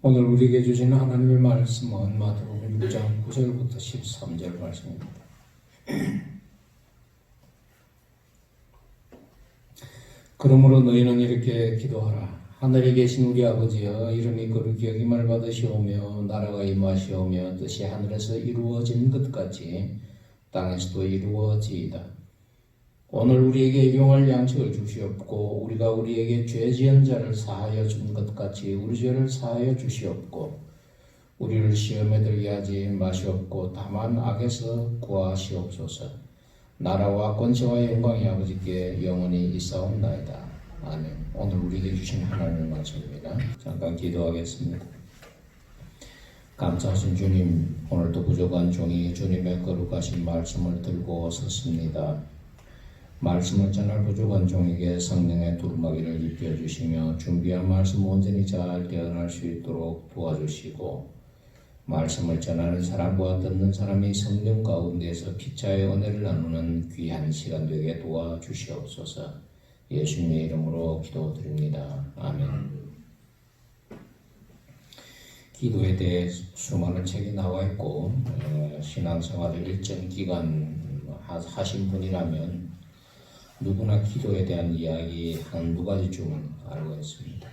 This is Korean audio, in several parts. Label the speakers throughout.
Speaker 1: 오늘 우리에게 주신 하나님의 말씀은 마태복음 6장 9절부터 13절 말씀입니다. 그러므로 너희는 이렇게 기도하라. 하늘에 계신 우리 아버지여, 이름이 거룩히 여김을 받으시오며 나라가 임하시오며 뜻이 하늘에서 이루어진 것 같이 땅에서도 이루어지이다. 오늘 우리에게 일용할 양식을 주시옵고 우리가 우리에게 죄 지은 자를 사하여 준 것 같이 우리 죄를 사하여 주시옵고 우리를 시험에 들게 하지 마시옵고 다만 악에서 구하시옵소서. 나라와 권세와 영광이 아버지께 영원히 있사옵나이다. 아멘. 오늘 우리에게 주신 하나님의 말씀입니다. 잠깐 기도하겠습니다. 감사하신 주님, 오늘도 부족한 종이 주님의 거룩하신 말씀을 들고 섰습니다. 말씀을 전할 부족한 종에게 성령의 두루마기를 입혀주시며 준비한 말씀 온전히 잘 대언할 수 있도록 도와주시고 말씀을 전하는 사람과 듣는 사람이 성령 가운데서 피차의 은혜를 나누는 귀한 시간 되게 도와주시옵소서. 예수님의 이름으로 기도드립니다. 아멘. 기도에 대해 수많은 책이 나와 있고 신앙생활을 일정 기간 하신 분이라면 누구나 기도에 대한 이야기 한두 가지쯤은 알고 있습니다.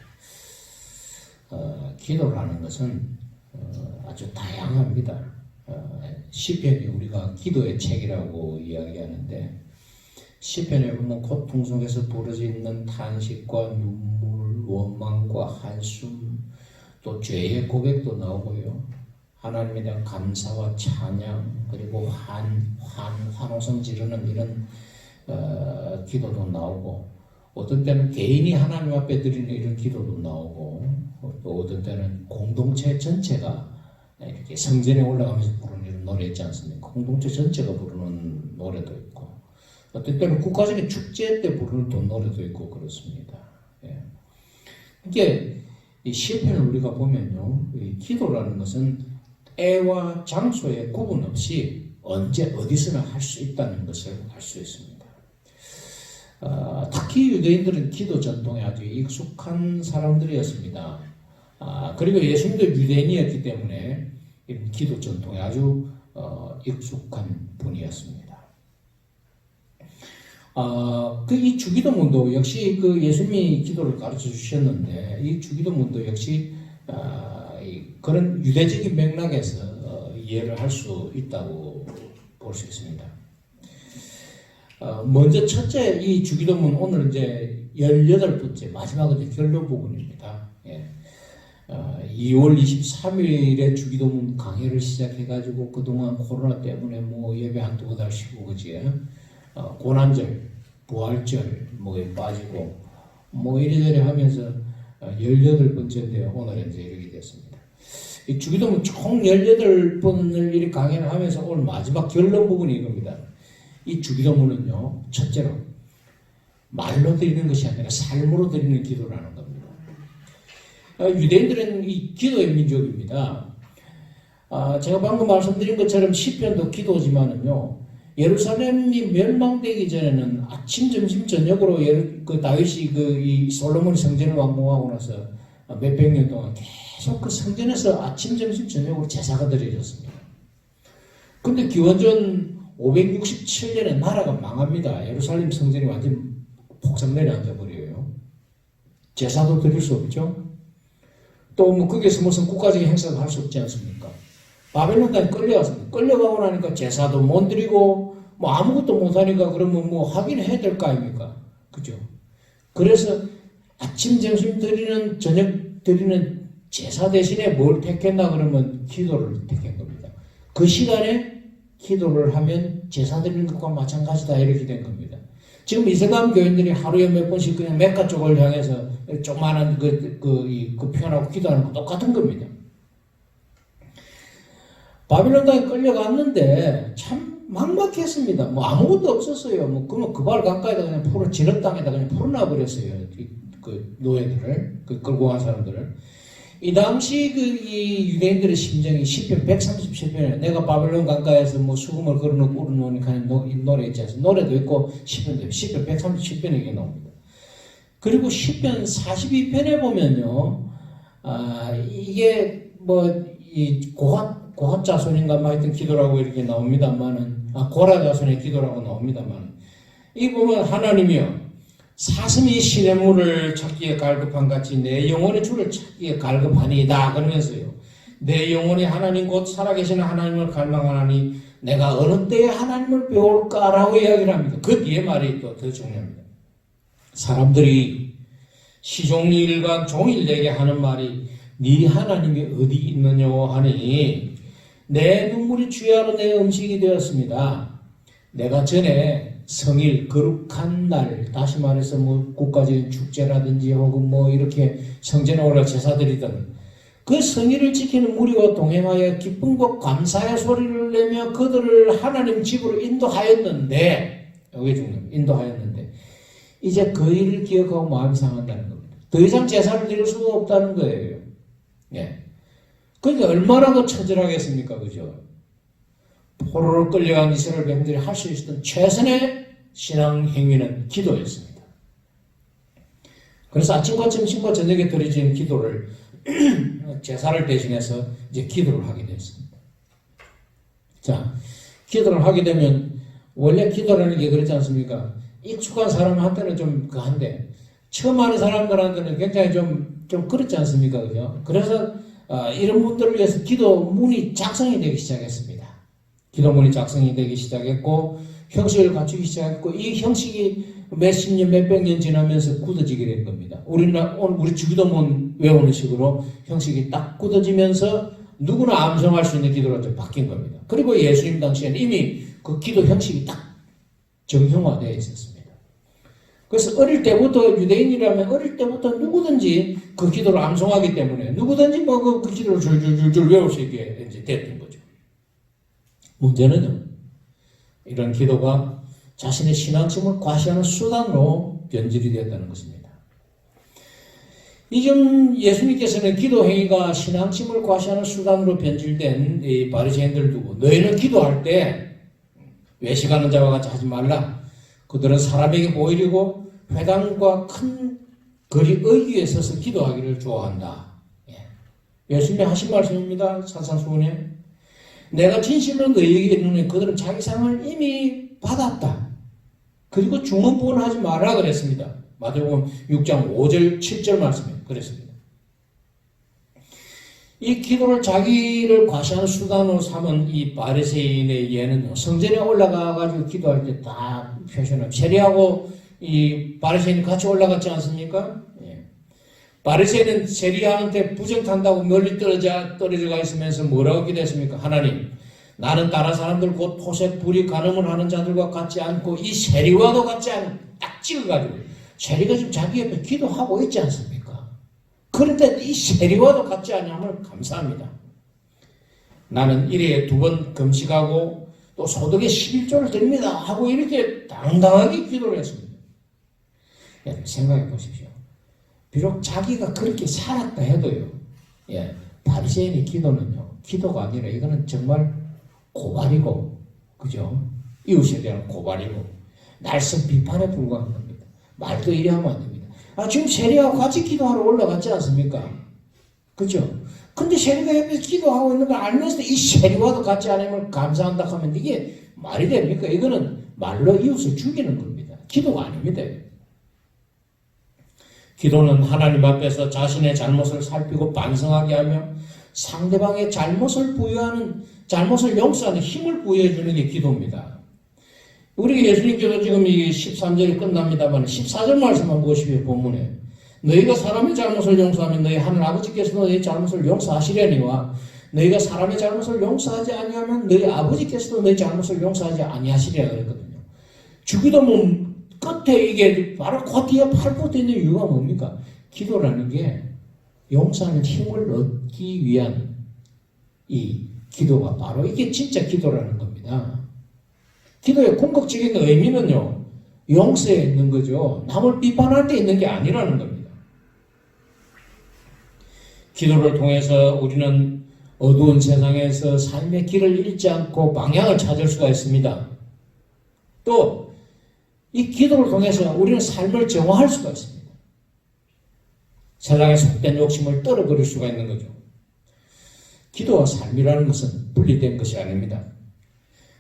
Speaker 1: 기도라는 것은 아주 다양합니다. 시편이 우리가 기도의 책이라고 이야기하는데 시편에 보면 고통 속에서 부러지는 탄식과 눈물, 원망과 한숨, 또 죄의 고백도 나오고요. 하나님에 대한 감사와 찬양, 그리고 환호성 지르는 이런 기도도 나오고, 어떤 때는 개인이 하나님 앞에 드리는 이런 기도도 나오고, 또 어떤 때는 공동체 전체가 이렇게 성전에 올라가면서 부르는 이런 노래 있지 않습니까? 공동체 전체가 부르는 노래도 있고, 어떤 때는 국가적인 축제 때 부르는 또 노래도 있고 그렇습니다. 예. 이게 이 시편을 우리가 보면요, 이 기도라는 것은 때와 장소에 구분 없이 언제 어디서나 할 수 있다는 것을 알 수 있습니다. 특히 유대인들은 기도 전통에 아주 익숙한 사람들이었습니다. 그리고 예수님도 유대인이었기 때문에 이런 기도 전통에 아주 익숙한 분이었습니다. 이 주기도문도 역시 예수님이 기도를 가르쳐 주셨는데 이 주기도문도 역시 그런 유대적인 맥락에서 이해를 할 수 있다고 볼 수 있습니다. 먼저 첫째 이 주기도문 오늘 이제 18번째 마지막 이제 결론 부분입니다. 2월 23일에 주기도문 강해를 시작해가지고 그동안 코로나 때문에 뭐 예배 한두 달 쉬고 그지? 고난절, 부활절 뭐에 빠지고 뭐 이래저래 하면서 18번째인데요. 오늘 이제 이렇게 됐습니다. 이 주기도문 총 18번을 이렇게 강해를 하면서 오늘 마지막 결론 부분이 이겁니다. 이 주기도문은요, 첫째로 말로 드리는 것이 아니라 삶으로 드리는 기도라는 겁니다. 유대인들은 이 기도의 민족입니다. 제가 방금 말씀드린 것처럼 시편도 기도지만은요, 예루살렘이 멸망되기 전에는 아침, 점심, 저녁으로 다윗이 이 솔로몬이 성전을 완공하고 나서 몇백 년 동안 계속 그 성전에서 아침, 점심, 저녁으로 제사가 드려졌습니다. 근데 기원전 567년에 나라가 망합니다. 예루살렘 성전이 완전 폭삭 내려앉아 버려요. 제사도 드릴 수 없죠. 또 뭐 거기에서 무슨 국가적인 행사도 할 수 없지 않습니까? 바벨론 땅에 끌려갔습니다. 끌려가고 나니까 제사도 못 드리고 뭐 아무것도 못 하니까 그러면 뭐 하긴 해야 될 거 아닙니까? 그죠? 그래서 아침, 점심 드리는, 저녁 드리는 제사 대신에 뭘 택했나 그러면 기도를 택한 겁니다. 그 시간에 기도를 하면 제사 드리는 것과 마찬가지다 이렇게 된 겁니다. 지금 이슬람 교인들이 하루에 몇 번씩 그냥 메카 쪽을 향해서 조그마한 그 표현하고 기도하는 거 똑같은 겁니다. 바빌론 땅에 끌려갔는데 참 막막했습니다. 뭐 아무것도 없었어요. 뭐 그러면 그 발 가까이다 그냥 진흙 땅에다 그냥 풀어놔 버렸어요. 그 노예들을, 그 끌고 간 사람들을. 이 당시 이 유대인들의 심정이 시편 137편에 내가 바벨론 강가에서 뭐 수금을 걸어놓고 울어놓으니까 이 노래 있지 않습니까? 노래도 있고 시편도 있고 시편 137편에 이게 나옵니다. 그리고 시편 42편에 보면요, 이게 이 고핫자손인가 하여튼 기도라고 이렇게 나옵니다만은, 고라자손의 기도라고 나옵니다만, 이 보면 하나님이요, 사슴이 시냇물을 찾기에 갈급한 같이 내 영혼의 주를 찾기에 갈급하니이다. 그러면서요, 내 영혼이 하나님 곧 살아계시는 하나님을 갈망하나니 내가 어느 때에 하나님을 배울까라고 이야기를 합니다. 그 뒤에 말이 또 더 중요합니다. 사람들이 시종일관 종일 내게 하는 말이 네 하나님이 어디 있느냐 하니 내 눈물이 주야로 내 음식이 되었습니다. 내가 전에 성일 거룩한 날, 다시 말해서 국가적인 축제라든지 혹은 이렇게 성전에 올라 제사드리던 그 성일을 지키는 무리와 동행하여 기쁨과 감사의 소리를 내며 그들을 하나님 집으로 인도하였는데, 여기 중요합니다. 인도하였는데 이제 그 일을 기억하고 마음이 상한다는 겁니다. 더 이상 제사를 드릴 수가 없다는 거예요. 예. 그러니까 얼마나 더 처절하겠습니까? 그죠? 포로로 끌려간 이스라엘 백성들이 할 수 있었던 최선의 신앙 행위는 기도였습니다. 그래서 아침과 점심과 저녁에 드려지는 기도를 제사를 대신해서 이제 기도를 하게 됐습니다. 자, 기도를 하게 되면 원래 기도라는 게 그렇지 않습니까? 익숙한 사람한테는 좀 한데 처음 하는 사람들한테는 굉장히 좀 그렇지 않습니까? 그죠? 그래서 이런 분들을 위해서 기도문이 작성이 되기 시작했습니다. 기도문이 작성이 되기 시작했고 형식을 갖추기 시작했고 이 형식이 몇십 년, 몇백 년 지나면서 굳어지게 된 겁니다. 우리 주기도문 외우는 식으로 형식이 딱 굳어지면서 누구나 암송할 수 있는 기도로 좀 바뀐 겁니다. 그리고 예수님 당시에는 이미 그 기도 형식이 딱 정형화되어 있었습니다. 그래서 어릴 때부터 유대인이라면 어릴 때부터 누구든지 그 기도를 암송하기 때문에 누구든지 그 기도를 줄줄줄줄 외울 수 있게 이제 됐던 거죠. 문제는요, 이런 기도가 자신의 신앙심을 과시하는 수단으로 변질이 되었다는 것입니다. 이점 예수님께서는 기도 행위가 신앙심을 과시하는 수단으로 변질된 이 바리새인들 두고 너희는 기도할 때 외식하는 자와 같이 하지 말라. 그들은 사람에게 보이려고 회당과 큰 거리 의기에 서서 기도하기를 좋아한다. 예수님이 하신 말씀입니다. 산상수훈에 내가 진실로 너희에게 이르노니 그들은 자기 상을 이미 받았다. 그리고 중언부언하지 마라 그랬습니다. 마태복음 6장 5절 7절 말씀에 그랬습니다. 이 기도를 자기를 과시하는 수단으로 삼은 이 바리새인의 예는 성전에 올라가가지고 기도할 때 다 표시는 세리하고 이 바리새인이 같이 올라갔지 않습니까? 예. 바리새인은 세리야한테 부정탄다고 멀리 떨어져가 있으면서 뭐라고 기도했습니까? 하나님, 나는 다른 사람들 곧 토색, 불이, 간음을 하는 자들과 같지 않고 이 세리와도 같지 않은 딱 찍어가지고 세리가 지금 자기 옆에 기도하고 있지 않습니까? 그런데 이 세리와도 같지 않으면 감사합니다. 나는 일에 2번 금식하고 또 소득의 11조를 드립니다 하고 이렇게 당당하게 기도를 했습니다. 여러분 생각해 보십시오. 비록 자기가 그렇게 살았다 해도요, 바리새인의 기도는요, 기도가 아니라 이거는 정말 고발이고, 그죠? 이웃에 대한 고발이고, 날선 비판에 불과한 겁니다. 말도 이래 하면 안 됩니다. 지금 세리하고 같이 기도하러 올라갔지 않습니까? 그죠? 근데 세리가 옆에서 기도하고 있는 걸 알면서도 이 세리와도 같이 않으면 감사한다 하면 이게 말이 됩니까? 이거는 말로 이웃을 죽이는 겁니다. 기도가 아닙니다. 기도는 하나님 앞에서 자신의 잘못을 살피고 반성하게 하며 상대방의 잘못을 용서하는 힘을 부여해 주는 게 기도입니다. 우리 예수님께서 지금 이 13절이 끝납니다만 14절 말씀 한번 보십시오. 본문에 너희가 사람의 잘못을 용서하면 너희 하늘 아버지께서도 너희 잘못을 용서하시려니와 너희가 사람의 잘못을 용서하지 아니하면 너희 아버지께서도 너희 잘못을 용서하지 아니하시리라 그랬거든요. 주기도문 끝에 이게 바로 그 뒤에 팔붙어 있는 이유가 뭡니까? 기도라는 게 용서하는 힘을 얻기 위한 이 기도가 바로 이게 진짜 기도라는 겁니다. 기도의 궁극적인 의미는요, 용서에 있는 거죠. 남을 비판할 때 있는 게 아니라는 겁니다. 기도를 통해서 우리는 어두운 세상에서 삶의 길을 잃지 않고 방향을 찾을 수가 있습니다. 또 이 기도를 통해서 우리는 삶을 정화할 수가 있습니다. 세상의 속된 욕심을 떨어버릴 수가 있는 거죠. 기도와 삶이라는 것은 분리된 것이 아닙니다.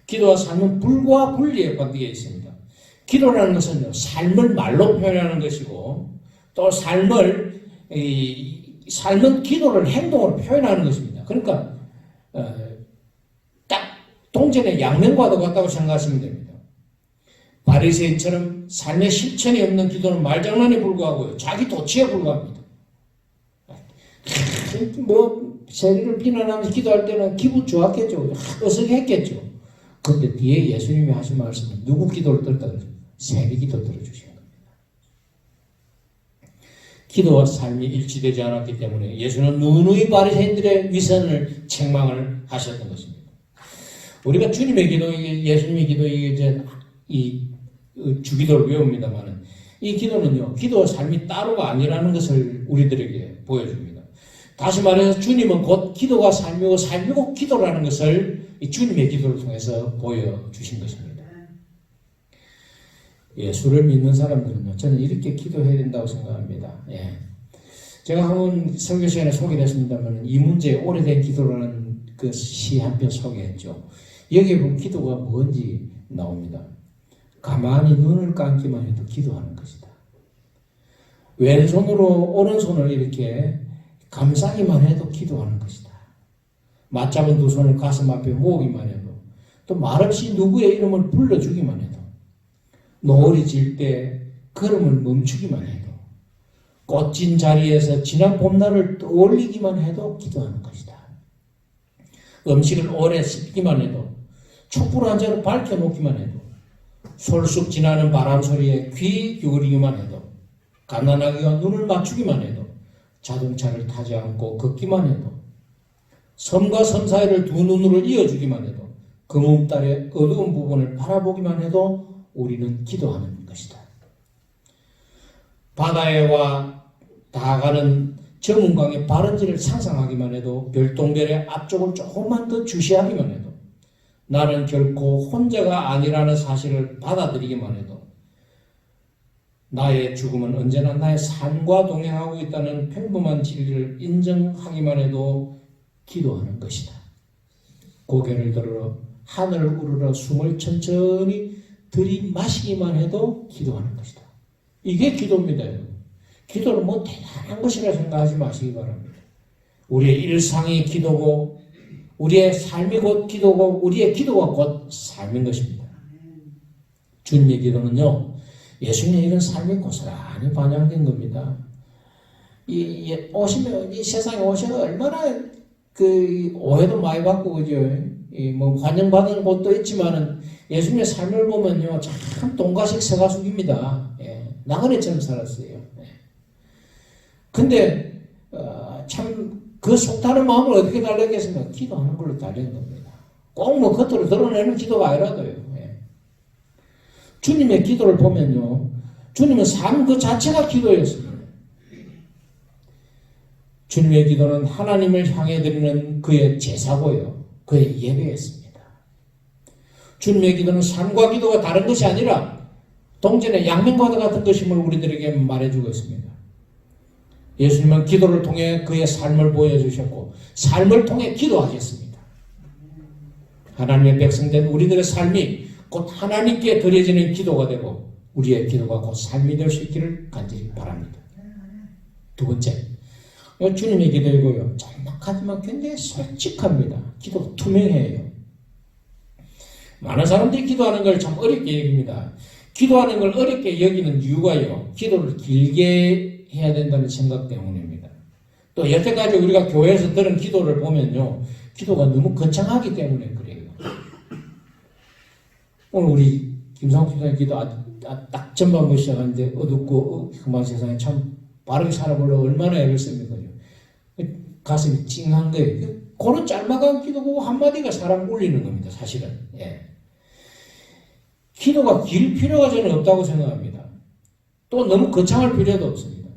Speaker 1: 기도와 삶은 불과 분리에 관계가 있습니다. 기도라는 것은 삶을 말로 표현하는 것이고 또 삶은 기도를 행동으로 표현하는 것입니다. 그러니까 딱 동전의 양면과도 같다고 생각하시면 됩니다. 바리새인처럼 삶의 실천이 없는 기도는 말장난에 불과하고요. 자기 도취에 불과합니다. 세리를 비난하면서 기도할 때는 기분 좋았겠죠. 어색했겠죠. 그런데 뒤에 예수님이 하신 말씀은 누구 기도를 들었다 그랬어요? 세리 기도 들어주신 겁니다. 기도와 삶이 일치되지 않았기 때문에 예수는 누누이 바리새인들의 위선을 책망을 하셨던 것입니다. 우리가 주님의 기도, 예수님의 기도, 이 주기도를 외웁니다만 이 기도는요, 기도와 삶이 따로가 아니라는 것을 우리들에게 보여줍니다. 다시 말해서 주님은 곧 기도가 삶이고 삶이고 기도라는 것을 이 주님의 기도를 통해서 보여주신 것입니다. 예수를 믿는 사람들은요, 저는 이렇게 기도해야 된다고 생각합니다. 제가 한번 설교 시간에 소개를 했습니다만 이 문제의 오래된 기도라는 그 시 한 편 소개했죠. 여기에 보면 기도가 뭔지 나옵니다. 가만히 눈을 감기만 해도 기도하는 것이다. 왼손으로 오른손을 이렇게 감싸기만 해도 기도하는 것이다. 맞잡은 두 손을 가슴 앞에 모으기만 해도, 또 말없이 누구의 이름을 불러주기만 해도, 노을이 질 때 걸음을 멈추기만 해도, 꽃진 자리에서 지난 봄날을 떠올리기만 해도 기도하는 것이다. 음식을 오래 씹기만 해도, 촛불 한 자루 밝혀놓기만 해도, 솔쑥 지나는 바람 소리에 귀 기울이기만 해도, 가난하기와 눈을 맞추기만 해도, 자동차를 타지 않고 걷기만 해도, 섬과 섬 사이를 두 눈으로 이어주기만 해도, 금음달의 어두운 부분을 바라보기만 해도 우리는 기도하는 것이다. 바다에와 다가는 저문강의 바른지를 상상하기만 해도, 별똥별의 앞쪽을 조금만 더 주시하기만 해도, 나는 결코 혼자가 아니라는 사실을 받아들이기만 해도, 나의 죽음은 언제나 나의 삶과 동행하고 있다는 평범한 진리를 인정하기만 해도 기도하는 것이다. 고개를 들어 하늘을 우러러 숨을 천천히 들이마시기만 해도 기도하는 것이다. 이게 기도입니다. 기도는 뭐 대단한 것이라 생각하지 마시기 바랍니다. 우리의 일상이 기도고 우리의 삶이 곧 기도고 우리의 기도가 곧 삶인 것입니다. 주님의 기도는요, 예수님의 이런 삶이 고스란히 반영된 겁니다. 이 세상에 오시면 얼마나 오해도 많이 받고, 그죠? 환영받는 곳도 있지만은 예수님의 삶을 보면요, 참 동가식 서가숙입니다. 나그네처럼 살았어요. 근데, 참, 그 속타는 마음을 어떻게 달랬겠습니까? 기도하는 걸로 달린 겁니다. 꼭 겉으로 드러내는 기도가 아니라도요. 주님의 기도를 보면요, 주님은 삶 그 자체가 기도였습니다. 주님의 기도는 하나님을 향해 드리는 그의 제사고요, 그의 예배였습니다. 주님의 기도는 삶과 기도가 다른 것이 아니라 동전의 양면과도 같은 것임을 우리들에게 말해주고 있습니다. 예수님은 기도를 통해 그의 삶을 보여주셨고 삶을 통해 기도하셨습니다. 하나님의 백성된 우리들의 삶이 곧 하나님께 드려지는 기도가 되고 우리의 기도가 곧 삶이 될 수 있기를 간절히 바랍니다. 두 번째, 주님의 기도이고요, 정확하지만 굉장히 솔직합니다. 기도가 투명해요. 많은 사람들이 기도하는 걸 참 어렵게 여깁니다. 기도하는 걸 어렵게 여기는 이유가요, 기도를 길게 해야 된다는 생각 때문입니다. 또 여태까지 우리가 교회에서 들은 기도를 보면요, 기도가 너무 거창하기 때문에 그래요. 오늘 우리 김상욱 집사님 기도 딱 전반부 시작하는데 어둡고 험한 세상에 참 바르게 살아보려고 얼마나 애를 씁니까? 가슴이 찡한 거예요. 그런 짤막한 기도고 한마디가 사람 울리는 겁니다, 사실은. 기도가 길 필요가 저는 없다고 생각합니다. 또 너무 거창할 필요도 없습니다.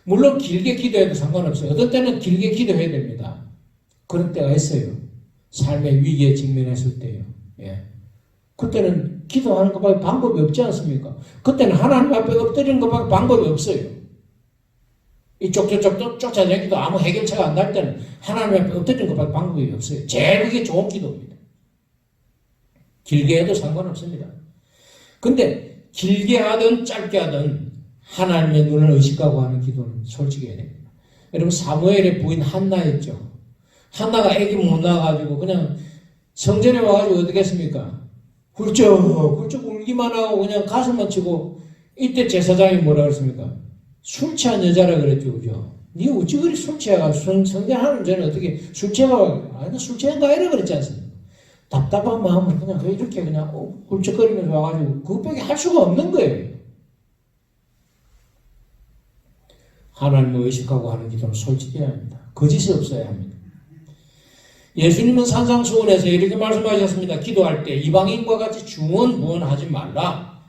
Speaker 1: 물론 길게 기도해도 상관없어요. 어떤 때는 길게 기도해야 됩니다. 그런 때가 있어요. 삶의 위기에 직면했을 때요. 그때는 기도하는 것밖에 방법이 없지 않습니까? 그때는 하나님 앞에 엎드리는 것밖에 방법이 없어요. 이쪽 저쪽 쫓아다니기도 아무 해결책가 안 날 때는 하나님 앞에 엎드리는 것밖에 방법이 없어요. 제일 그게 좋은 기도입니다. 길게 해도 상관없습니다. 근데 길게 하든 짧게 하든 하나님의 눈을 의식하고 하는 기도는 솔직히 해야 됩니다. 여러분 사무엘의 부인 한나였죠. 한나가 애기 못 낳아가지고 그냥 성전에 와가지고 어떻게 했습니까? 훌쩍 울기만 하고 그냥 가슴만 치고 이때 제사장이 뭐라 그랬습니까? 술 취한 여자라 그랬죠. 그죠? 니 어찌 그리 술 취해가지고 성전하는 전에 어떻게 술 취해가지고 아니 술 취한가 이래 그랬지 않습니까? 답답한 마음을 그냥 이렇게 그냥 훌쩍거리면서 와가지고 그것밖에 할 수가 없는 거예요. 하나님을 의식하고 하는 기도는 솔직해야 합니다. 거짓이 없어야 합니다. 예수님은 산상수훈에서 이렇게 말씀하셨습니다. 기도할 때 이방인과 같이 중언부언하지 말라.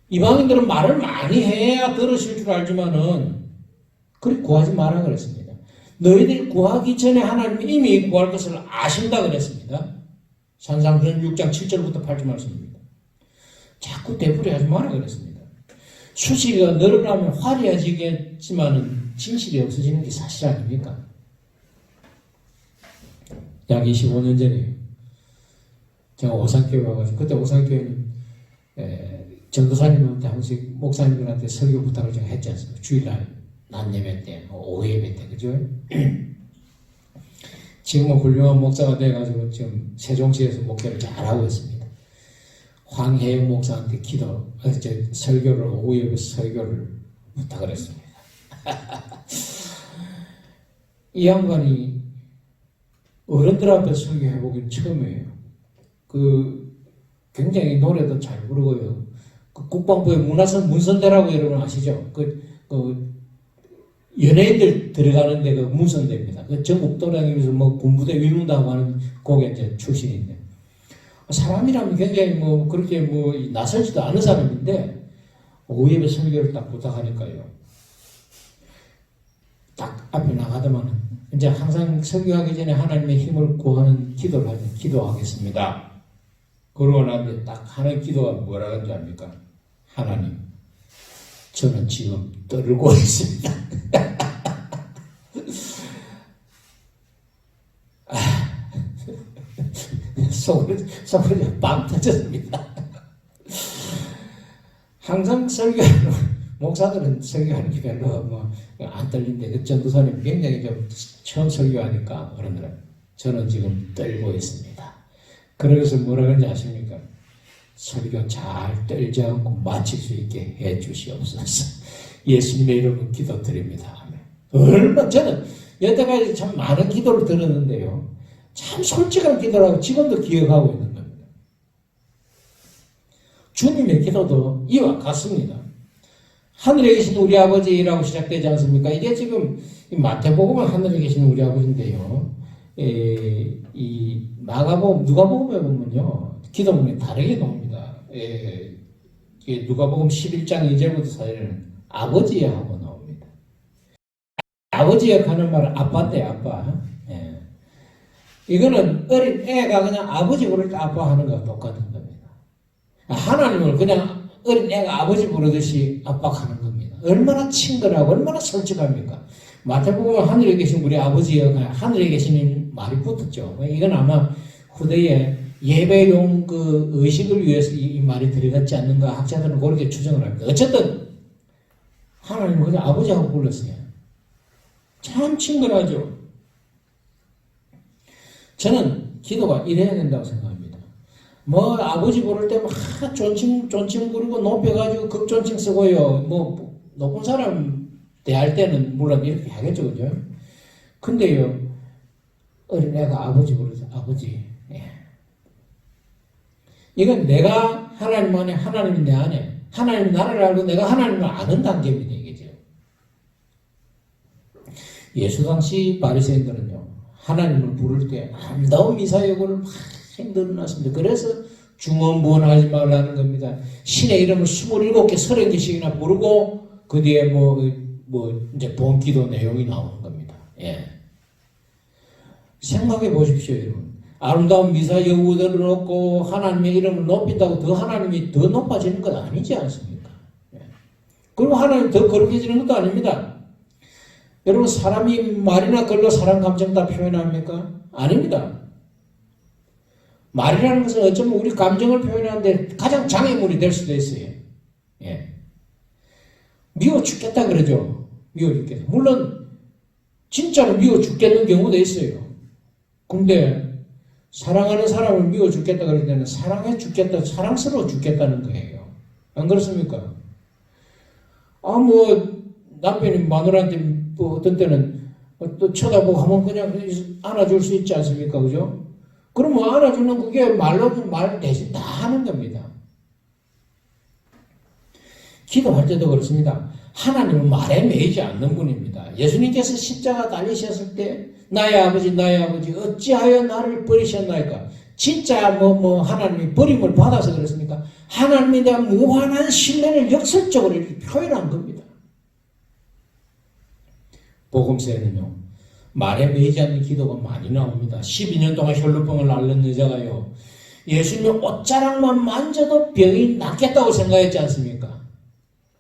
Speaker 1: 이방인들은 말을 많이 해야 들으실 줄 알지만은 그렇게 구하지 마라 그랬습니다. 너희들이 구하기 전에 하나님이 이미 구할 것을 아신다 그랬습니다. 산상수훈 6장 7절부터 8절 말씀입니다. 자꾸 되풀이하지 마라 그랬습니다. 수시가 늘어나면 화려해지겠지만은 진실이 없어지는 게 사실 아닙니까? 약 25년 전에 제가 오산교회 와가지고 그때 오산교회는 전도사님한테 한 번씩 목사님들한테 설교 부탁을 제가 했지 않습니까? 주일날 낮 예배 때, 오후 예배 때, 그죠? 지금은 훌륭한 목사가 돼가지고 지금 세종시에서 목회를 잘하고 있습니다. 황혜영 목사한테 설교를 오후 예배 설교를 부탁을 했습니다. 이 양반이 어른들 앞에 설교해보기는 처음이에요. 굉장히 노래도 잘 부르고요. 국방부의 문선대라고 여러분 아시죠? 연예인들 들어가는데 문선대입니다. 전국 돌아다니면서 군부대 위문다고 하는 곡에 이제 출신인데. 사람이라면 굉장히 그렇게 나설지도 않은 사람인데, 오후 예배 설교를 딱 부탁하니까요. 딱 앞에 나가더만 이제 항상 설교하기 전에 하나님의 힘을 구하는 기도를 하죠. 기도하겠습니다. 그러고 나면 딱 하는 기도가 뭐라는 줄 압니까? 하나님, 저는 지금 떨고 있습니다. 속으로 빵 터졌습니다. 항상 설교하는 목사들은 설교하는 게 별로 안 떨린데 전도사님 굉장히 좀 처음 설교하니까 어른들은 저는 지금 떨고 있습니다. 그래서 뭐라 그런지 아십니까? 설교 잘 떨지 않고 마칠 수 있게 해 주시옵소서. 예수님의 이름으로 기도드립니다. 저는 여태까지 참 많은 기도를 들었는데요. 참 솔직한 기도라고 지금도 기억하고 있는 겁니다. 주님의 기도도 이와 같습니다. 하늘에 계신 우리 아버지라고 시작되지 않습니까? 이게 지금 마태복음은 하늘에 계신 우리 아버지인데요. 이 마가복음, 누가복음에 보면요. 기도문이 다르게 나옵니다. 누가복음 11장 2절부터 4절은 아버지야 하고 나옵니다. 아버지 역하는 말은 아빠인데 아빠. 이거는 어린 애가 그냥 아버지 부를 때 아빠 하는 거와 똑같은 겁니다. 하나님을 그냥 어린 애가 아버지 부르듯이 압박하는 겁니다. 얼마나 친근하고 얼마나 솔직합니까? 마태복음 하늘에 계신 우리 아버지여 하늘에 계시는 말이 붙었죠. 이건 아마 후대에 예배용 의식을 위해서 이 말이 들어갔지 않는가 학자들은 그렇게 추정을 합니다. 어쨌든 하나님은 그냥 아버지하고 불렀어요. 참 친근하죠. 저는 기도가 이래야 된다고 생각합니다. 아버지 부를 때 존칭 부르고 높여가지고 극존칭 쓰고요. 높은 사람 대할 때는 물론 이렇게 하겠죠, 그죠? 근데요, 어린애가 아버지 부르죠, 아버지. 이건 내가 하나님 안에, 하나님이 내 안에, 하나님이 나를 알고 내가 하나님을 아는 단계입니다, 이게죠. 예수 당시 바리새인들은요, 하나님을 부를 때 아름다운 미사여구를 막 늘어났습니다. 그래서 중언부언하지 말라는 겁니다. 신의 이름을 27개, 30개씩이나 부르고 그 뒤에 이제 본기도 내용이 나오는 겁니다. 예. 생각해 보십시오, 여러분. 아름다운 미사여구들을 놓고 하나님의 이름을 높인다고 더 하나님이 더 높아지는 건 아니지 않습니까? 예. 그리고 하나님 더 거룩해지는 것도 아닙니다. 여러분 사람이 말이나 글로 사람 감정 다 표현합니까? 아닙니다. 말이라는 것은 어쩌면 우리 감정을 표현하는데 가장 장애물이 될 수도 있어요. 예. 미워 죽겠다 그러죠. 미워 죽겠다. 물론 진짜로 미워 죽겠는 경우도 있어요. 근데 사랑하는 사람을 미워 죽겠다 그럴 때는 사랑해 죽겠다, 사랑스러워 죽겠다는 거예요. 안 그렇습니까? 남편이 마누라한테 어떤 때는 또 쳐다보고 하면 그냥 안아줄 수 있지 않습니까? 그죠? 그러면 안아주는 그게 말 대신 다 하는 겁니다. 기도할 때도 그렇습니다. 하나님은 말에 매이지 않는 분입니다. 예수님께서 십자가 달리셨을 때 나의 아버지 어찌하여 나를 버리셨나이까? 진짜 하나님이 버림을 받아서 그렇습니까? 하나님에 대한 무한한 신뢰를 역설적으로 이렇게 표현한 겁니다. 복음서에는요, 말에 매이지 않는 기도가 많이 나옵니다. 12년 동안 혈루병을 앓는 여자가요, 예수님의 옷자락만 만져도 병이 낫겠다고 생각했지 않습니까?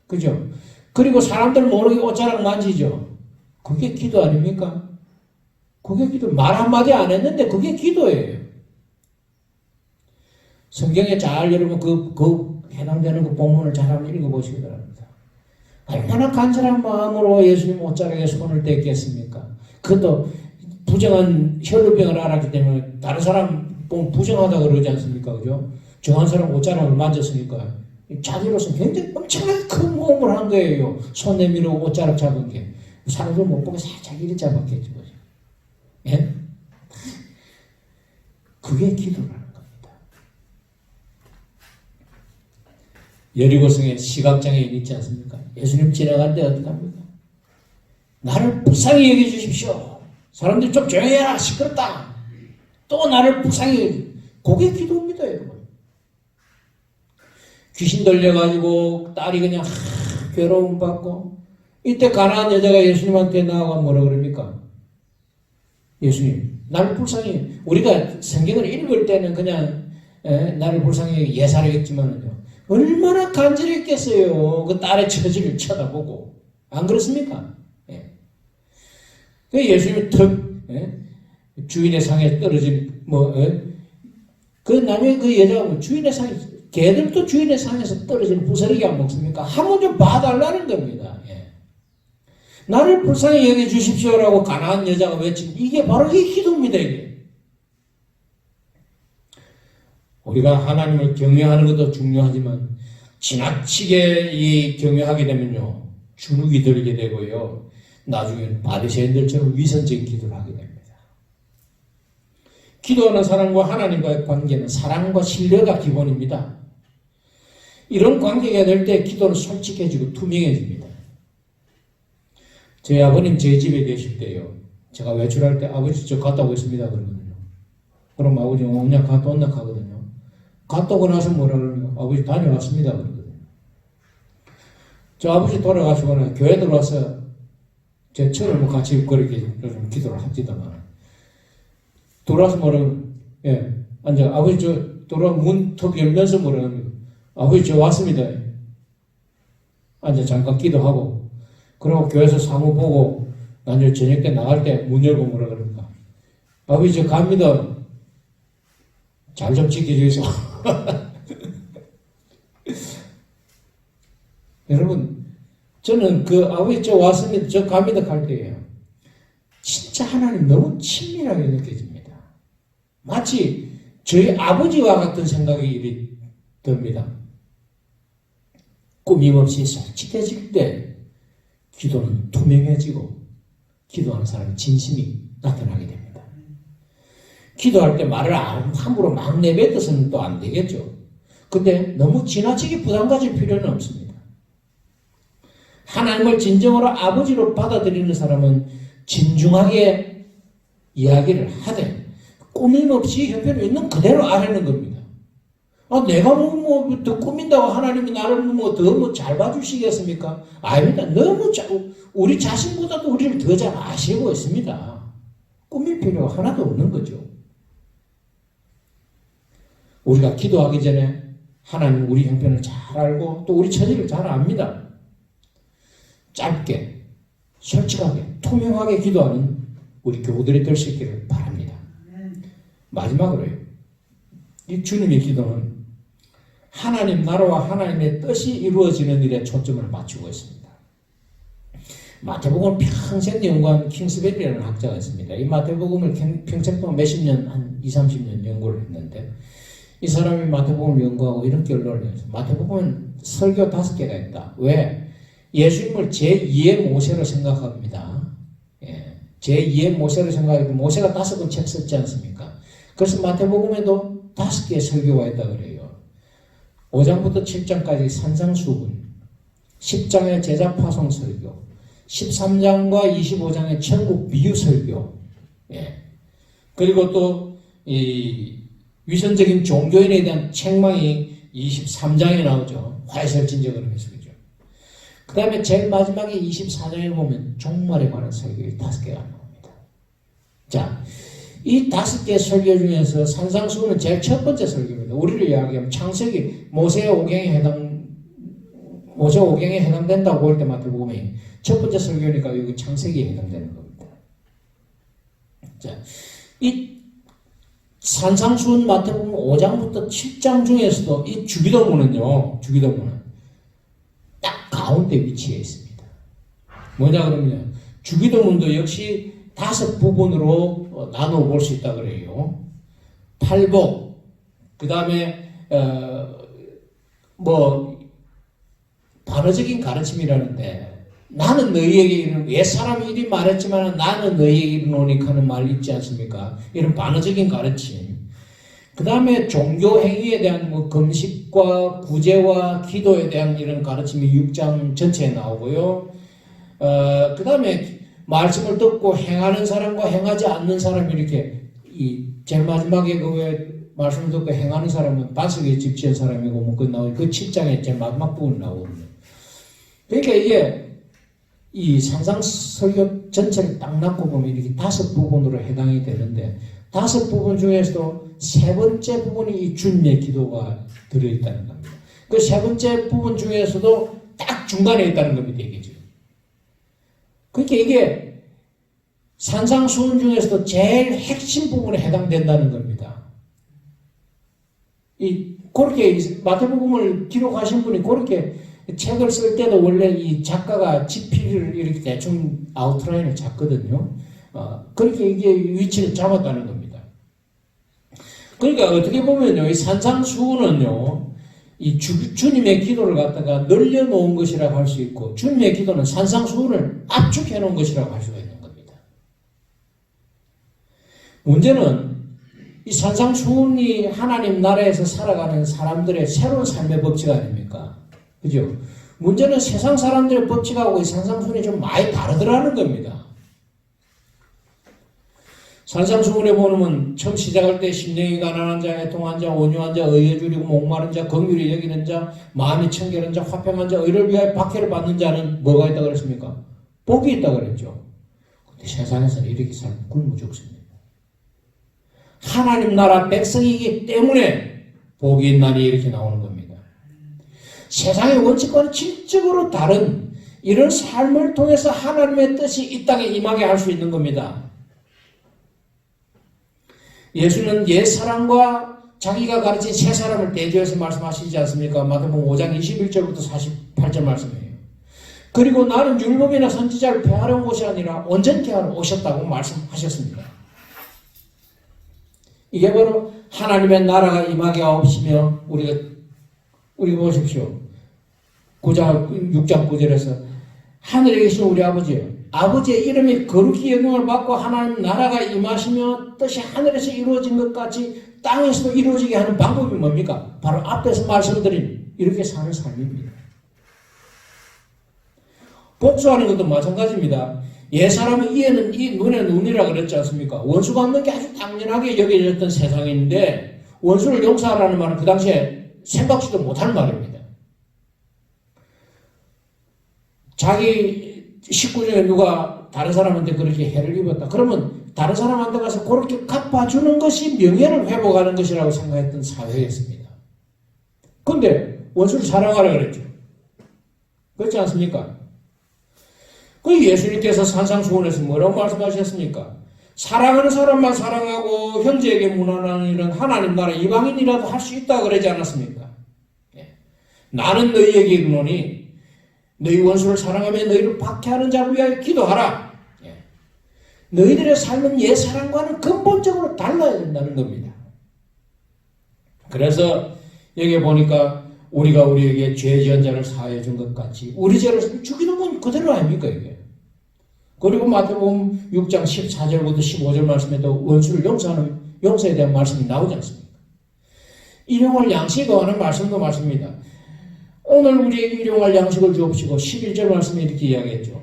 Speaker 1: 그죠? 그리고 사람들 모르게 옷자락 만지죠. 그게 기도 아닙니까? 그게 기도. 말 한마디 안 했는데 그게 기도예요. 성경에 잘 여러분 해당되는 그 본문을 잘 한번 읽어보시기 바랍니다. 얼마나 간절한 마음으로 예수님 옷자락에 손을 댔겠습니까? 그것도 부정한 혈루병을 앓았기 때문에 다른 사람 보면 부정하다고 그러지 않습니까? 그죠? 정한 사람 옷자락을 만졌으니까 자기로서 굉장히 엄청나게 큰 모험을 한 거예요. 손 내밀어 옷자락 잡은 게. 사람들 못 보고 살짝 이리 잡았겠죠. 예? 그게 기도라는 겁니다. 여리고성에 시각장애인 있지 않습니까? 예수님 지나갈 때 어떻게 합니까? 나를 불쌍히 여겨주십시오. 사람들이 좀 조용히 해라. 시끄럽다. 또 나를 불쌍히 여겨주십시오. 그게 기도입니다, 여러분. 귀신 들려가지고 딸이 그냥 괴로움 받고, 이때 가난한 여자가 예수님한테 나아가 뭐라 그럽니까? 예수님, 나를 불쌍히, 우리가 성경을 읽을 때는 그냥 나를 불쌍히 예사를 했지만요, 얼마나 간절했겠어요. 그 딸의 처지를 쳐다보고. 안 그렇습니까? 예. 그 예수님이 주인의 상에 떨어진 나중에 그 여자가 주인의 상에, 개들도 주인의 상에서 떨어지는 부스러기 안 먹습니까? 한번 좀 봐달라는 겁니다. 예. 나를 불쌍히 여겨주십시오라고 가난한 여자가 외친, 이게 바로 이 기도입니다, 이게. 우리가 하나님을 경외하는 것도 중요하지만 지나치게 이 경외하게 되면요, 주눅이 들게 되고요, 나중에는 바리새인들처럼 위선적인 기도를 하게 됩니다. 기도하는 사람과 하나님과의 관계는 사랑과 신뢰가 기본입니다. 이런 관계가 될 때 기도는 솔직해지고 투명해집니다. 저희 아버님 저희 집에 계실 때요, 제가 외출할 때 아버지 저 갔다 오겠습니다 그러거든요. 그럼 아버지 그냥 갔다 온다 하거든요. 갔다 오고 나서 뭐라 그러면 아버지 다녀왔습니다 그러거든요. 저 아버지 돌아가시거나 교회 들어와서 제처럼 뭐 같이 그렇게 좀 기도를 합시다만, 돌아와서 뭐라 그러면, 앉아, 아버지 저 돌아와 문턱 열면서 뭐라 그러면, 아버지 저 왔습니다. 앉아 잠깐 기도하고, 그리고 교회에서 사무 보고 나중에 저녁 때 나갈 때 문 열고 뭐라 그럽니까? 아버지 저 갑니다. 잘 좀 지켜주세요. 여러분, 저는 그 아버지 저 왔습니다, 저 갑니다 갈 때예요, 진짜 하나님 너무 친밀하게 느껴집니다. 마치 저희 아버지와 같은 생각이 듭니다. 꾸밈없이 솔직해질 때 기도는 투명해지고 기도하는 사람의 진심이 나타나게 됩니다. 기도할 때 말을 함부로 막 내뱉어서는 또 안 되겠죠. 근데 너무 지나치게 부담 가질 필요는 없습니다. 하나님을 진정으로 아버지로 받아들이는 사람은 진중하게 이야기를 하되 꾸밈없이 형편을 있는 그대로 아뢰는 겁니다. 내가 더 꾸민다고 하나님이 나를 더 잘 봐주시겠습니까? 아닙니다. 너무 우리 자신보다도 우리를 더 잘 아시고 있습니다. 꾸밀 필요가 하나도 없는 거죠. 우리가 기도하기 전에 하나님 우리 형편을 잘 알고 또 우리 처지를 잘 압니다. 짧게, 솔직하게 투명하게 기도하는 우리 교우들이 될 수 있기를 바랍니다. 마지막으로요. 이 주님의 기도는 하나님 나라와 하나님의 뜻이 이루어지는 일에 초점을 맞추고 있습니다. 마태복음 평생 연구한 킹스베리라는 학자가 있습니다. 이 마태복음을 평생 동안 몇십 년, 한 20, 30년 연구를 했는데 이 사람이 마태복음을 연구하고 이런 결론을 내었어요. 마태복음은 설교 5개가 있다. 왜? 예수님을 제2의 모세로 생각합니다. 예. 제2의 모세로 생각하고 모세가 5권 책 썼지 않습니까? 그래서 마태복음에도 5개의 설교가 있다 그래요. 5장부터 7장까지 산상수훈, 10장의 제자 파송 설교, 13장과 25장의 천국 비유 설교, 예. 그리고 또 이 위선적인 종교인에 대한 책망이 23장에 나오죠. 화해설진적으로 해서 그죠. 그 다음에 제일 마지막에 24장에 보면 종말에 관한 설교가 5개가 나옵니다. 자, 이 5개 설교 중에서 산상수훈은 제일 첫 번째 설교입니다. 우리를 이야기하면 창세기 모세 5경에 해당된다고 볼 때 마태복음이 첫 번째 설교니까 여기 창세기에 해당되는 겁니다. 자, 이 산상수훈 마태복음 5장부터 7장 중에서도 이 주기도문은요, 딱 가운데 위치해 있습니다. 뭐냐 그러면 주기도문도 역시 5 부분으로 나누어 볼 수 있다 그래요. 팔복, 그 다음에 반어적인 가르침이라는데 나는 너희에게 이르노니 옛 사람이 이리 말했지만 나는 너희에게 이르노니 하는 말 있지 않습니까? 이런 반어적인 가르침. 그 다음에 종교 행위에 대한 금식과 구제와 기도에 대한 이런 가르침이 6장 전체에 나오고요. 그 다음에 말씀을 듣고 행하는 사람과 행하지 않는 사람 이렇게 제일 마지막에 그 말씀을 듣고 행하는 사람은 5개의 집 지은 사람이고 끝나고 그 7장에 제일 마지막 부분 나오거든요. 그러니까 이게 이 산상설교 전체를 딱 놓고 보면 이렇게 5 부분으로 해당이 되는데 5 부분 중에서도 3번째 부분이 이 주님의 기도가 들어있다는 겁니다. 그 3번째 부분 중에서도 딱 중간에 있다는 겁니다. 이게 지금. 그러니까 이게 산상수훈 중에서도 제일 핵심 부분에 해당된다는 겁니다. 그렇게 마태복음을 기록하신 분이 그렇게 책을 쓸 때도 원래 이 작가가 지필을 이렇게 대충 아웃라인을 잡거든요. 그렇게 이게 위치를 잡았다는 겁니다. 그러니까 어떻게 보면요, 이 산상수훈은요, 이 주님의 기도를 갖다가 늘려놓은 것이라고 할 수 있고, 주님의 기도는 산상수훈을 압축해 놓은 것이라고 할 수가 있는 겁니다. 문제는 이 산상수훈이 하나님 나라에서 살아가는 사람들의 새로운 삶의 법칙 아닙니까? 그죠? 문제는 세상 사람들의 법칙하고 이 산상수훈이 좀 많이 다르더라는 겁니다. 산상수훈에 보면 처음 시작할 때 심령이 가난한 자, 애통한 자, 온유한 자, 의에 줄이고 목마른 자, 긍휼히 여기는 자, 마음이 청결한 자, 화평한 자, 의를 위하여 박해를 받는 자는 뭐가 있다고 그랬습니까? 복이 있다고 그랬죠. 근데 세상에서는 이렇게 살면 굶어 죽습니다. 하나님 나라 백성이기 때문에 복이 있나니 이렇게 나오는 겁니다. 세상의 원칙과는 질적으로 다른 이런 삶을 통해서 하나님의 뜻이 이 땅에 임하게 할 수 있는 겁니다. 예수는 옛사람과 자기가 가르친 새사람을 대조해서 말씀하시지 않습니까? 마태복음 5장 21절부터 48절 말씀이에요. 그리고 나는 율법이나 선지자를 폐하러 온 것이 아니라 온전케 하러 오셨다고 말씀하셨습니다. 이게 바로 하나님의 나라가 임하게 하옵시며 우리 보십시오. 6장 9절에서 하늘에 계신 우리 아버지요. 아버지의 이름이 거룩히 영광을 받고 하나님 나라가 임하시며 뜻이 하늘에서 이루어진 것 같이 땅에서도 이루어지게 하는 방법이 뭡니까? 바로 앞에서 말씀드린 이렇게 사는 삶입니다. 복수하는 것도 마찬가지입니다. 옛사람은 이에는 이, 눈에는 눈이라 그랬지 않습니까? 원수 갚는 게 아주 당연하게 여겨졌던 세상인데 원수를 용서하라는 말은 그 당시에 생각지도 못할 말입니다. 자기 식구 중에 누가 다른 사람한테 그렇게 해를 입었다. 그러면 다른 사람한테 가서 그렇게 갚아주는 것이 명예를 회복하는 것이라고 생각했던 사회였습니다. 그런데 원수를 사랑하라 그랬죠. 그렇지 않습니까? 그 예수님께서 산상수훈에서 뭐라고 말씀하셨습니까? 사랑하는 사람만 사랑하고 형제에게 무난한 일은 하나님 나라 이방인이라도 할 수 있다 그러지 않았습니까? 예. 나는 너희에게 이르노니 너희 원수를 사랑하며 너희를 박해하는 자를 위하여 기도하라. 예. 너희들의 삶은 옛 사랑과는 근본적으로 달라야 된다는 겁니다. 그래서 여기 보니까 우리가 우리에게 죄 지은 자를 사하여 준 것 같이 우리 죄를 죽이는 건 그대로 아닙니까 이게? 그리고 마태복음 6장 14절부터 15절 말씀에도 원수를 용서하는 용서에 대한 말씀이 나오지 않습니까? 일용할 양식을 하는 말씀도 맞습니다. 오늘 우리에게 일용할 양식을 주옵시고 11절 말씀에 이렇게 이야기했죠.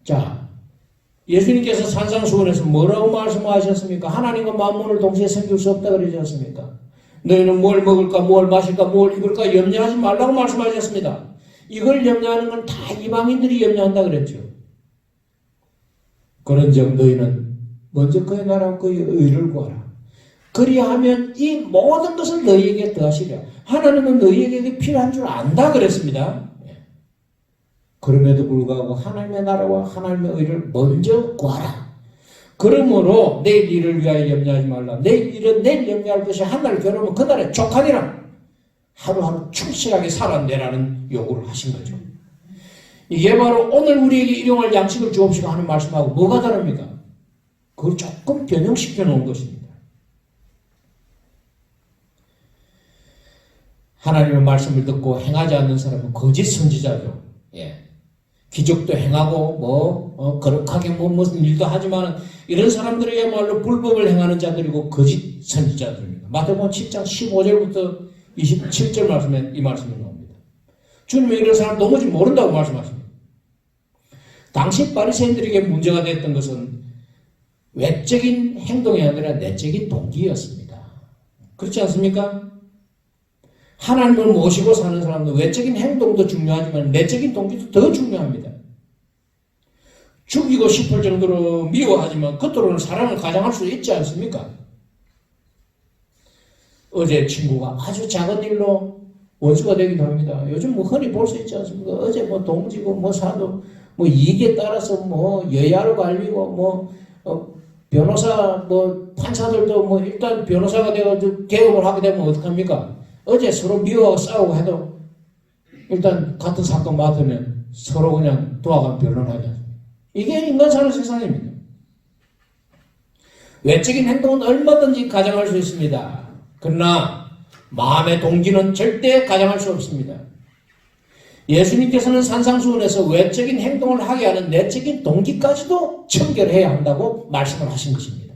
Speaker 1: 자, 예수님께서 산상수훈에서 뭐라고 말씀하셨습니까? 하나님과 만물을 동시에 섬길 수 없다 그러지 않습니까? 너희는 뭘 먹을까, 뭘 마실까, 뭘 입을까 염려하지 말라고 말씀하셨습니다. 이걸 염려하는 건 다 이방인들이 염려한다 그랬죠. 그런즉 너희는 먼저 그의 나라와 그의 의를 구하라. 그리하면 이 모든 것을 너희에게 더하시리라. 하나님은 너희에게 필요한 줄 안다 그랬습니다. 그럼에도 불구하고 하나님의 나라와 하나님의 의를 먼저 구하라. 그러므로 내일 일을 위하여 염려하지 말라. 내일 일은 내일 염려할 것이 한날 괴로우면 그날에 족하니라. 하루하루 충실하게 살아내라는 요구를 하신 거죠. 이게 바로 오늘 우리에게 일용할 양식을 주옵시고 하는 말씀하고 뭐가 다릅니까? 그걸 조금 변형시켜 놓은 것입니다. 하나님의 말씀을 듣고 행하지 않는 사람은 거짓 선지자죠. 예. 기적도 행하고 거룩하게 무슨 일도 하지만 이런 사람들이야말로 불법을 행하는 자들이고 거짓 선지자들입니다. 마태복음 10장 15절부터 27절 말씀에 이 말씀이 나옵니다. 주님이 이런 사람 도무지 모른다고 말씀하십니다. 당시 바리새인들에게 문제가 됐던 것은 외적인 행동이 아니라 내적인 동기였습니다. 그렇지 않습니까? 하나님을 모시고 사는 사람도 외적인 행동도 중요하지만 내적인 동기도 더 중요합니다. 죽이고 싶을 정도로 미워하지만 겉으로는 사랑을 가장할 수 있지 않습니까? 어제 친구가 아주 작은 일로 원수가 되기도 합니다. 요즘 흔히 볼 수 있지 않습니까? 어제 동지고 사도 이익에 따라서 여야로 갈리고 변호사 판사들도 일단 변호사가 되어가지고 개업을 하게 되면 어떡합니까? 어제 서로 미워하고 싸우고 해도 일단 같은 사건 맡으면 서로 그냥 도와가면 변론하지 않습니까? 이게 인간 사는 세상입니다. 외적인 행동은 얼마든지 가장할 수 있습니다. 그러나 마음의 동기는 절대 가장할 수 없습니다. 예수님께서는 산상수훈에서 외적인 행동을 하게 하는 내적인 동기까지도 청결해야 한다고 말씀을 하신 것입니다.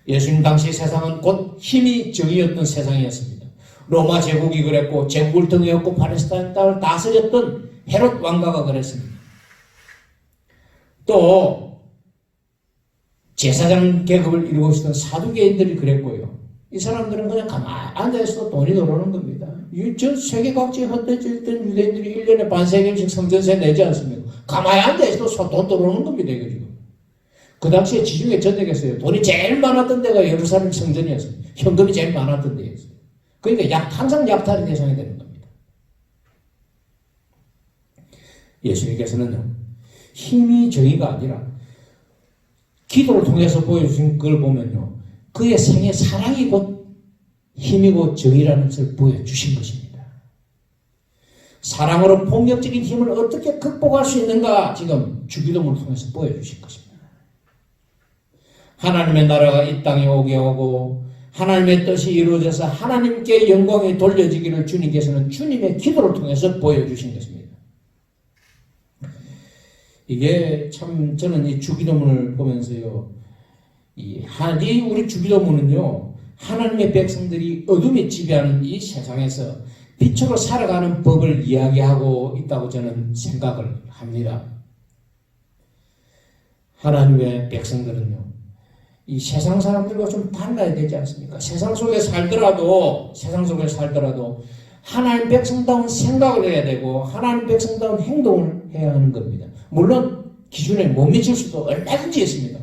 Speaker 1: 예수님 당시 세상은 곧 힘이 정이었던 세상이었습니다. 로마 제국이 그랬고 제국을 등에업고 팔레스타인 땅을 다스렸던 헤롯 왕가가 그랬습니다. 또 제사장 계급을 이루고 있었던 사두개인들이 그랬고요. 이 사람들은 그냥 가만히 앉아있어도 돈이 들어오는 겁니다. 전 세계 각지에 흩어져 있던 유대인들이 1년에 반세겔씩 성전세 내지 않습니까? 가만히 앉아있어도 돈 들어오는 겁니다. 이거 지금. 그 당시에 지중해 전역에서요. 돈이 제일 많았던 데가 예루살렘 성전이었어요. 현금이 제일 많았던 데였어요. 그러니까 항상 약탈의 대상이 되는 겁니다. 예수님께서는요. 힘이 정의가 아니라 기도를 통해서 보여주신 걸 보면요. 그의 생의 사랑이 곧 힘이고 정의라는 것을 보여주신 것입니다. 사랑으로 폭력적인 힘을 어떻게 극복할 수 있는가 지금 주기도문을 통해서 보여주신 것입니다. 하나님의 나라가 이 땅에 오게 하고 하나님의 뜻이 이루어져서 하나님께 영광이 돌려지기를 주님께서는 주님의 기도를 통해서 보여주신 것입니다. 이게 참 저는 이 주기도문을 보면서요. 우리 주기도문은요. 하나님의 백성들이 어둠이 지배하는 이 세상에서 빛으로 살아가는 법을 이야기하고 있다고 저는 생각을 합니다. 하나님의 백성들은요. 이 세상 사람들과 좀 달라야 되지 않습니까? 세상 속에 살더라도 하나님 백성다운 생각을 해야 되고 하나님 백성다운 행동을 해야 하는 겁니다. 물론 기준에 못 미칠 수도 얼마든지 있습니다.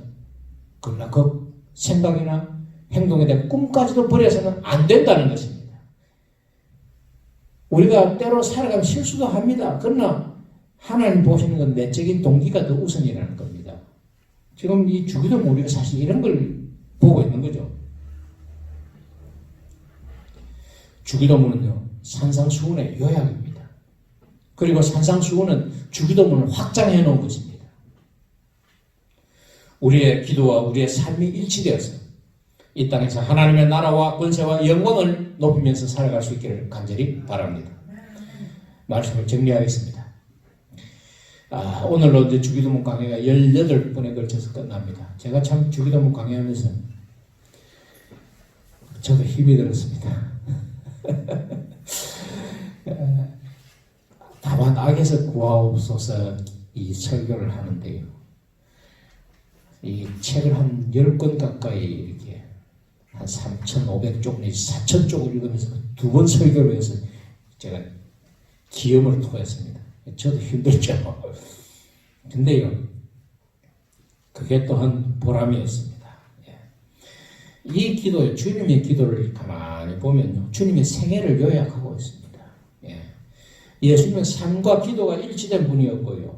Speaker 1: 그러나 그 생각이나 행동에 대한 꿈까지도 버려서는 안 된다는 것입니다. 우리가 때로 살아가면 실수도 합니다. 그러나 하나님 보시는 건 내적인 동기가 더 우선이라는 겁니다. 지금 이 주기도문 우리가 사실 이런 걸 보고 있는 거죠. 주기도문은요, 산상수훈의 요약입니다. 그리고 산상수훈은 주기도문을 확장해 놓은 것입니다. 우리의 기도와 우리의 삶이 일치되어서 이 땅에서 하나님의 나라와 권세와 영광을 높이면서 살아갈 수 있기를 간절히 바랍니다. 말씀을 정리하겠습니다. 오늘로 이제 주기도문 강해가 18번에 걸쳐서 끝납니다. 제가 참 주기도문 강해하면서 저도 힘이 들었습니다. 다만 악에서 구하옵소서 이 설교를 하는데요. 이 책을 한 10권 가까이 이렇게 한 3,500쪽 내지 4,000쪽을 읽으면서 2번 설교를 해서 제가 기염을 토했습니다. 저도 힘들죠. 근데요, 그게 또한 보람이었습니다. 이 기도에 주님의 기도를 가만히 보면요, 주님의 생애를 요약하고 있습니다. 예수님은 삶과 기도가 일치된 분이었고요.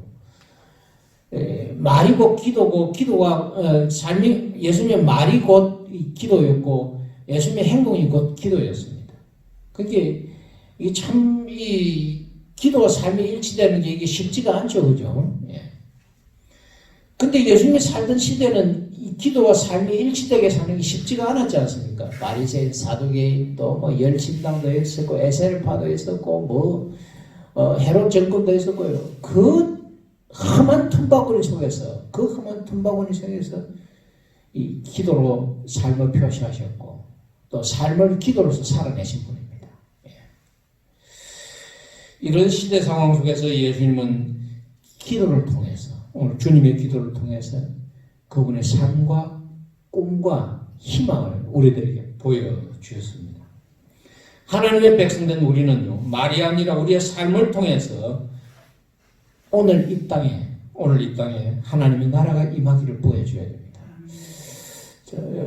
Speaker 1: 말이 곧 기도고 기도와 삶이 예수님의 말이 곧 기도였고 예수님의 행동이 곧 기도였습니다. 그게 이게 참 이 기도와 삶이 일치되는 게 이게 쉽지가 않죠, 그죠? 근데 예수님이 살던 시대는 이 기도와 삶이 일치되게 사는 게 쉽지가 않았지 않습니까? 바리새인, 사두개인, 또 뭐 열심당도 있었고 에셀파도 있었고 헤롯 정권도 있었고요. 그 험한 틈바구니 속에서 이 기도로 삶을 표시하셨고 또 삶을 기도로서 살아내신 분입니다. 이런 시대 상황 속에서 예수님은 기도를 통해서 오늘 주님의 기도를 통해서 그분의 삶과 꿈과 희망을 우리들에게 보여주셨습니다. 하나님의 백성된 우리는요, 말이 아니라 우리의 삶을 통해서 오늘 이 땅에 하나님의 나라가 임하기를 보여줘야 됩니다.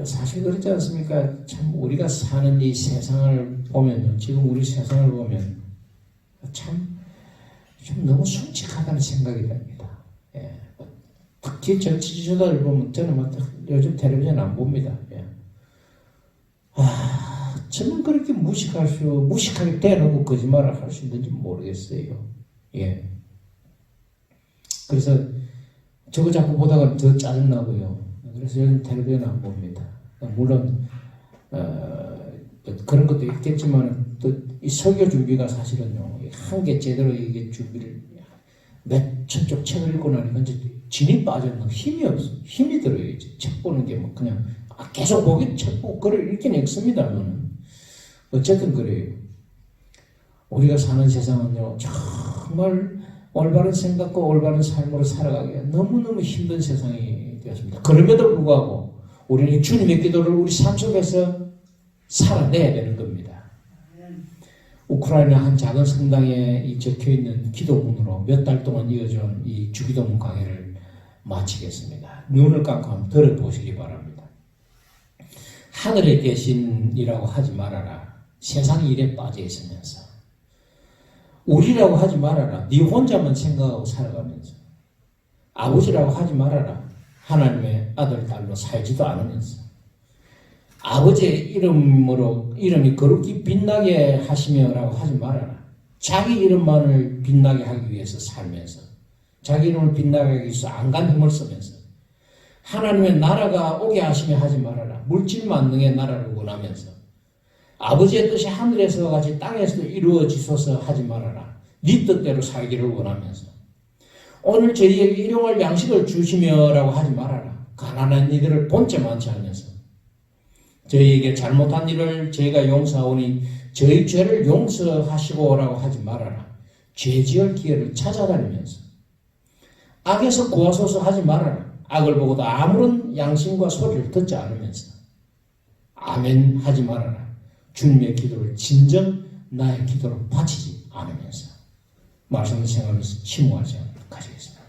Speaker 1: 사실 그렇지 않습니까? 참 우리가 사는 이 세상을 보면요, 지금 우리 세상을 보면 참 좀 너무 솔직하다는 생각이 듭니다. 특히 정치 지도자들 보면 저는 요즘 텔레비전 안 봅니다. 저는 그렇게 무식하게 대놓고 거짓말을 할 수 있는지 모르겠어요. 그래서 저거 자꾸 보다가 더 짜증나고요. 그래서 요즘 텔레비전 안 봅니다. 물론 그런 것도 있겠지만 또 이 설교 준비가 사실은요, 한 개 제대로 이게 준비를 몇 천 쪽 책을 읽고 나니까 이제 진이 빠져는 힘이 들어요. 이제 책 보는 게 뭐 그냥 계속 책 보고 글을 읽긴 읽습니다만 어쨌든 그래요. 우리가 사는 세상은요, 정말 올바른 생각과 올바른 삶으로 살아가기가 너무너무 힘든 세상이 되었습니다. 그럼에도 불구하고 우리는 주님의 기도를 우리 삶 속에서 살아내야 되는 겁니다. 우크라이나 한 작은 성당에 적혀있는 기도문으로 몇 달 동안 이어져온 이 주기도문 강해를 마치겠습니다. 눈을 감고 한번 들어보시기 바랍니다. 하늘에 계신이라고 하지 말아라. 세상 일에 빠져 있으면서. 우리라고 하지 말아라. 네 혼자만 생각하고 살아가면서. 아버지라고 하지 말아라. 하나님의 아들, 딸로 살지도 않으면서. 아버지의 이름이 거룩히 빛나게 하시며라고 하지 말아라. 자기 이름만을 빛나게 하기 위해서 살면서 자기 이름을 빛나게 하기 위해서 안간 힘을 쓰면서 하나님의 나라가 오게 하시며 하지 말아라. 물질 만능의 나라를 원하면서 아버지의 뜻이 하늘에서 같이 땅에서도 이루어지소서 하지 말아라. 네 뜻대로 살기를 원하면서 오늘 저희에게 일용할 양식을 주시며라고 하지 말아라. 가난한 이들을 본체 많지 않으면서 저희에게 잘못한 일을 저희가 용서하오니 저희 죄를 용서하시고라고 하지 말아라. 죄 지을 기회를 찾아다니면서 악에서 구하소서 하지 말아라. 악을 보고도 아무런 양심과 소리를 듣지 않으면서 아멘 하지 말아라. 주님의 기도를 진정 나의 기도로 바치지 않으면서 말씀을 생각하면서 침묵할 시간을 가지겠습니다.